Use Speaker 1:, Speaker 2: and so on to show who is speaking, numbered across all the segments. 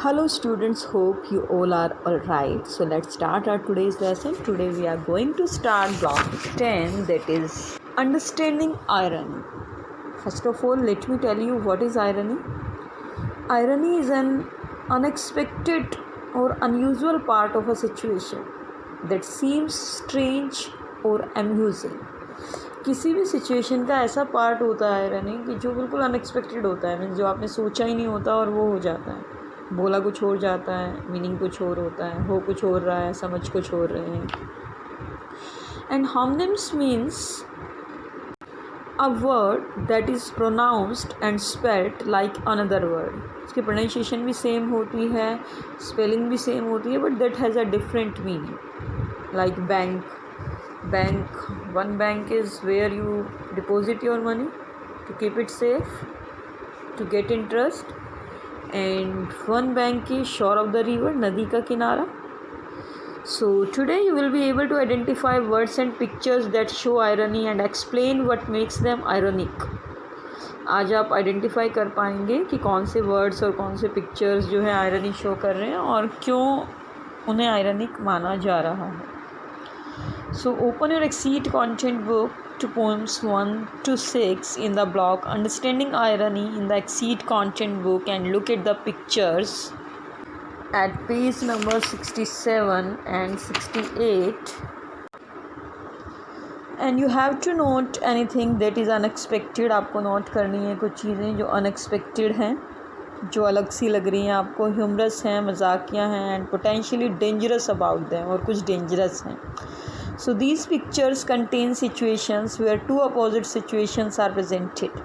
Speaker 1: Hello students, hope you all are alright. So let's start our today's lesson. Today we are going to start block 10, that is understanding irony. First of all, let me tell you what is irony. Irony is an unexpected or unusual part of a situation that seems strange or amusing. किसी भी situation का ऐसा part होता है irony कि जो बिल्कुल unexpected होता है, मीन्स जो आपने सोचा ही नहीं होता और वो हो जाता है. बोला कुछ और जाता है, मीनिंग कुछ और होता है, हो कुछ और रहा है, समझ कुछ और रहे हैं. And homonyms means a word that is pronounced and spelled like another word. उसकी प्रोनाउंसिएशन भी सेम होती है, स्पेलिंग भी सेम होती है, but that has a different meaning. Like bank, one bank is where you deposit your money to keep it safe, to get interest. And one bank is shore of the river, नदी का किनारा. So today you will be able to identify words and pictures that show irony and explain what makes them ironic. आज आप identify कर पाएंगे कि कौन से वर्ड्स और कौन से पिक्चर्स जो है आयरनी शो कर रहे हैं और क्यों उन्हें आयरनिक माना जा रहा है. So open your Exceed content book to poems 1 to 6 in the block Understanding Irony in the Exceed content book and look at the pictures at page number 67 and 68. And you have to note anything that is unexpected. आपको note करनी है कुछ चीज़ें जो unexpected हैं, जो अलग सी लग रही हैं आपको, ह्यूमरस हैं, मजाकिया हैं, and potentially dangerous about them, और कुछ डेंजरस हैं. So these pictures contain situations where two opposite situations are presented.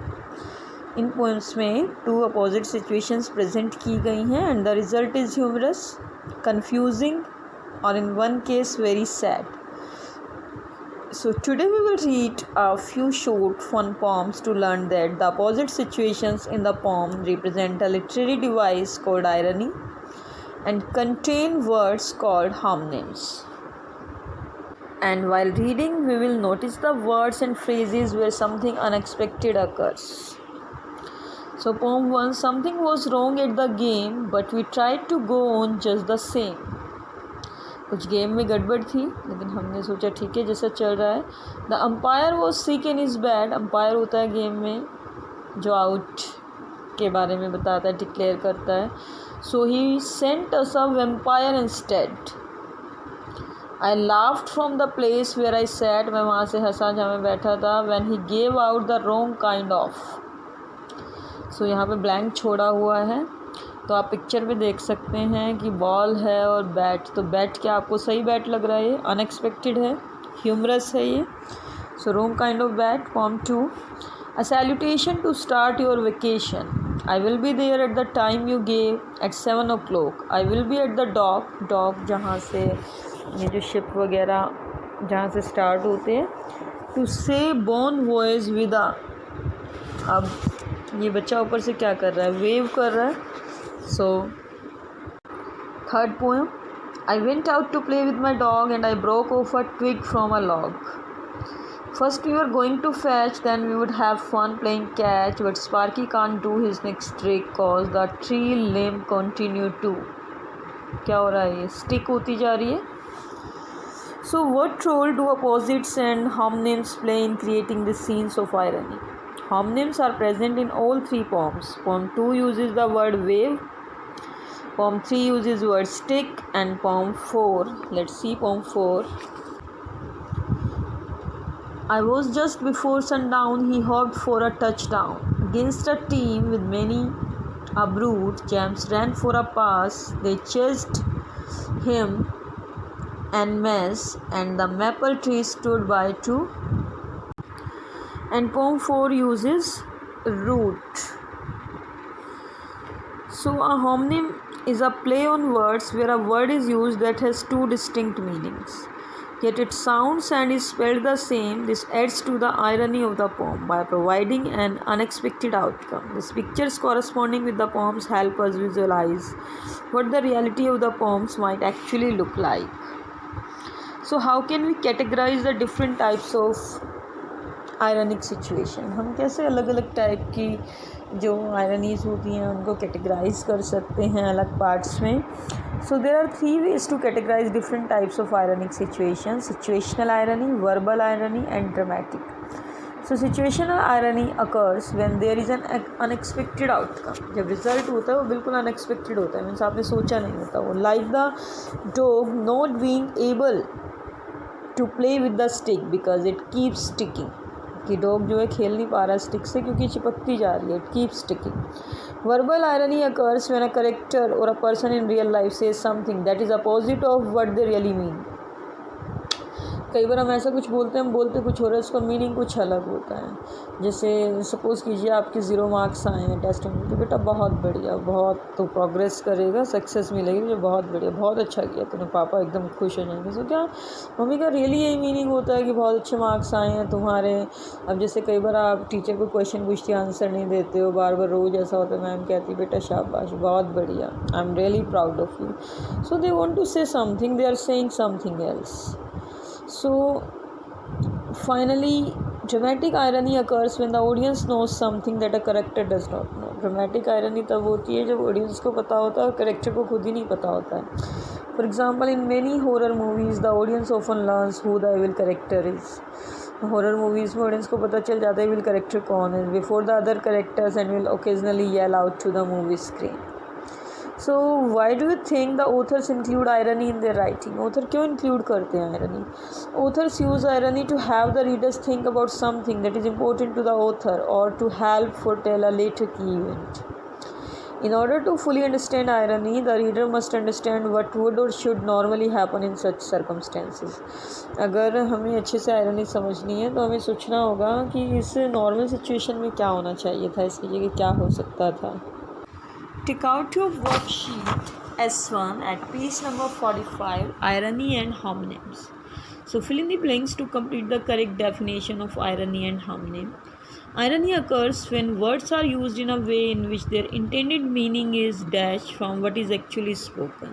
Speaker 1: In poems में two opposite situations present की गई हैं and the result is humorous, confusing, or in one case very sad. So today we will read a few short fun poems to learn that the opposite situations in the poem represent a literary device called irony and contain words called homonyms. And while reading, we will notice the words and phrases where something unexpected occurs. So poem 1, something was wrong at the game, but we tried to go on just the same. कुछ game में गड़बड़ थी, लेकिन हमने सोचा ठीक है जैसा चल रहा है. The umpire was sick in his bed. Umpire होता है गेम में जो आउट के बारे में बताता है, डिक्लेयर करता है. So he sent us a vampire instead. I laughed from the place where I sat. मैं वहाँ से हंसा जहाँ मैं बैठा था. When he gave out the wrong kind of. So यहाँ पे ब्लैंक छोड़ा हुआ है, तो आप पिक्चर में देख सकते हैं कि बॉल है और बैट. तो बैट क्या आपको सही बैट लग रहा है? ये अनएक्सपेक्टेड है, ह्यूमरस है ये. So wrong kind of bat. Form 2, a salutation to start your vacation. I will be there at the time you gave at 7 o'clock. I will be at the dock जहाँ से ये जो ship वगैरह जहाँ से start होते हैं. To से बॉन वॉइस विदा. अब ये बच्चा ऊपर से क्या कर रहा है? वेव कर रहा है. So third poem, I went out to play with my dog and I broke off a twig from a log. First we were going to fetch, then we would have fun playing catch, but Sparky can't do his next trick cause the tree limb continued to. क्या हो रहा है? ये stick होती जा रही है. So what role do opposites and homonyms play in creating the scenes of irony? Homonyms are present in all three poems. Poem 2 uses the word wave, poem 3 uses word stick, and poem 4, let's see poem 4. I was just before sundown, he hopped for a touchdown. Against a team with many a brute, James ran for a pass. They chased him en masse, and the maple tree stood by too. And poem 4 uses root. So a homonym is a play on words where a word is used that has two distinct meanings, yet it sounds and is spelled the same. This adds to the irony of the poem by providing an unexpected outcome. These pictures corresponding with the poems help us visualize what the reality of the poems might actually look like. So how can we categorize the different types of ironic situation? हम कैसे अलग अलग type की जो आयरनीज होती हैं उनको categorise कर सकते हैं अलग पार्ट्स में. So there are 3 ways to categorise different types of ironic situation: situational irony, verbal irony and dramatic. So situational irony occurs when there is an unexpected outcome. जब रिजल्ट होता है वो बिल्कुल अनएक्सपेक्टेड होता है, मीन्स आपने सोचा नहीं होता वो. Like the dog not being able to play with the stick because it keeps sticking. कि डॉग जो है खेल नहीं पा रहा स्टिक से क्योंकि चिपकती जा रही है. It keeps sticking. Verbal irony occurs when a character or a person in real life says something that is opposite of what they really mean. कई बार हम ऐसा कुछ बोलते हैं, हम बोलते कुछ और है, उसका मीनिंग कुछ अलग होता है. जैसे सपोज़ कीजिए आपके 0 मार्क्स आए हैं टेस्ट में, तो बेटा बहुत बढ़िया, बहुत तो प्रोग्रेस करेगा, सक्सेस मिलेगी, जो बहुत बढ़िया, बहुत अच्छा किया तूने, पापा एकदम खुश हो जाएंगे. सो क्या मम्मी का रियली यही मीनिंग होता है कि बहुत अच्छे मार्क्स आए हैं तुम्हारे. अब जैसे कई बार आप टीचर को क्वेश्चन पूछते आंसर नहीं देते हो, बार बार रोज़ ऐसा होता है, मैम कहती बेटा शाबाश, बहुत बढ़िया, I am really proud of you. So they want to say something, they are saying something else. So finally, dramatic irony occurs when the audience knows something that a character does not know. Dramatic irony तब होती है जब audience को पता होता है और character को खुद ही नहीं पता होता है. For example, in many horror movies, the audience often learns who the evil character is. Horror movies में ऑडियंस को पता चल जाता है विल करेक्टर कौन है before the other characters and will occasionally yell out to the movie screen. So why do you think the authors include irony in their writing. Author क्यों include करते हैं irony. Authors use irony to have the readers think about something that is important to the author or to help for tell a letter की event. In order to fully understand irony, the reader must understand what would or should normally happen in such circumstances. अगर हमें अच्छे से irony समझनी है तो हमें सोचना होगा कि इस नॉर्मल सिचुएशन में क्या होना चाहिए था, इसकी जगह क्या हो सकता था. Take out your worksheet S1 at page number 45, irony and homonyms. So fill in the blanks to complete the correct definition of irony and homonym. Irony occurs when words are used in a way in which their intended meaning is dash from what is actually spoken.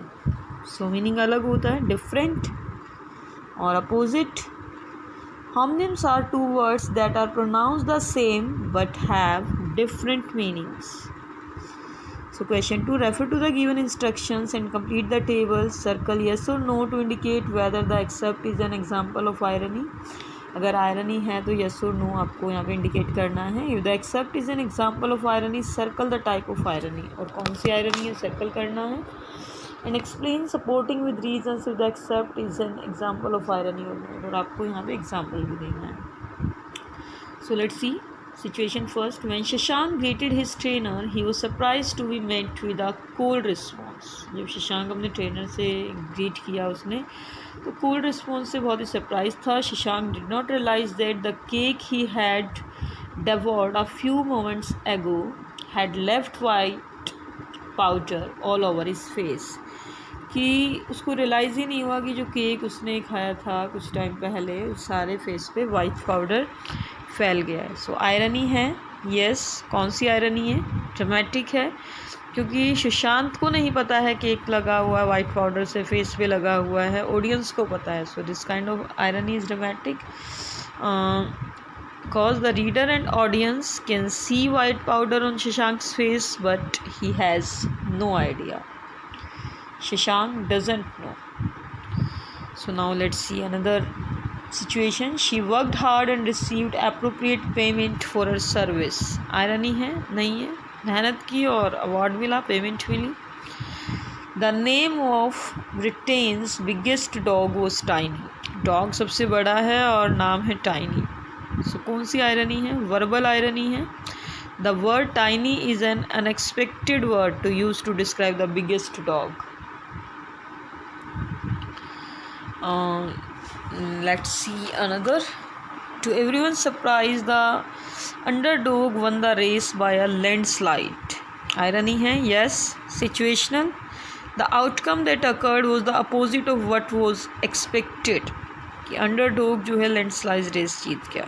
Speaker 1: So meaning अलग होता है, different or opposite. Homonyms are 2 words that are pronounced the same but have different meanings. So question 2, refer to the given instructions and complete the table. Circle yes or no to indicate whether the except is an example of irony. अगर irony है तो yes or no आपको यहाँ पे indicate करना है. If the except is an example of irony, circle the type of irony. और कौन सी आयरनी है सर्कल करना है. And explain supporting with reasons if the except is an example of irony or not. और आपको यहाँ पे एग्जाम्पल भी देना है. So let's see. Situation first. When Shashank greeted his trainer, he was surprised to be met with a cold response. जब शशांक अपने trainer से ग्रीट किया उसने तो कोल्ड रिस्पॉन्स से बहुत ही सरप्राइज था. Shashank did not realise that the cake he had devoured a few moments ago had left white powder all over his face. कि उसको रियलाइज़ ही नहीं हुआ कि जो केक उसने खाया था कुछ टाइम पहले उस सारे फेस पे वाइट पाउडर फैल गया है. सो आयरनी है यस. कौन सी आयरनी है. ड्रामेटिक है क्योंकि सुशांत को नहीं पता है केक लगा हुआ है वाइट पाउडर से फेस पे लगा हुआ है, ऑडियंस को पता है. So this kind of irony is dramatic because the reader and audience can see white powder on Shashank's face but he has no idea. Shashank doesn't know. So now let's see another situation. She worked hard and received appropriate payment for her service. irony है नहीं है. मेहनत की और award मिला, payment मिली. The name of Britain's biggest dog was Tiny. Dog सबसे बड़ा है और नाम है टाइनी. सो कौन सी आयरनी है. वर्बल आयरनी है. The word Tiny is an unexpected word to use to describe the biggest dog. Let's see another. To everyone's surprise, the underdog won the race by a landslide. Irony है yes. Situational. The outcome that occurred was the opposite of what was expected. कि underdog जो है landslide race जीत गया.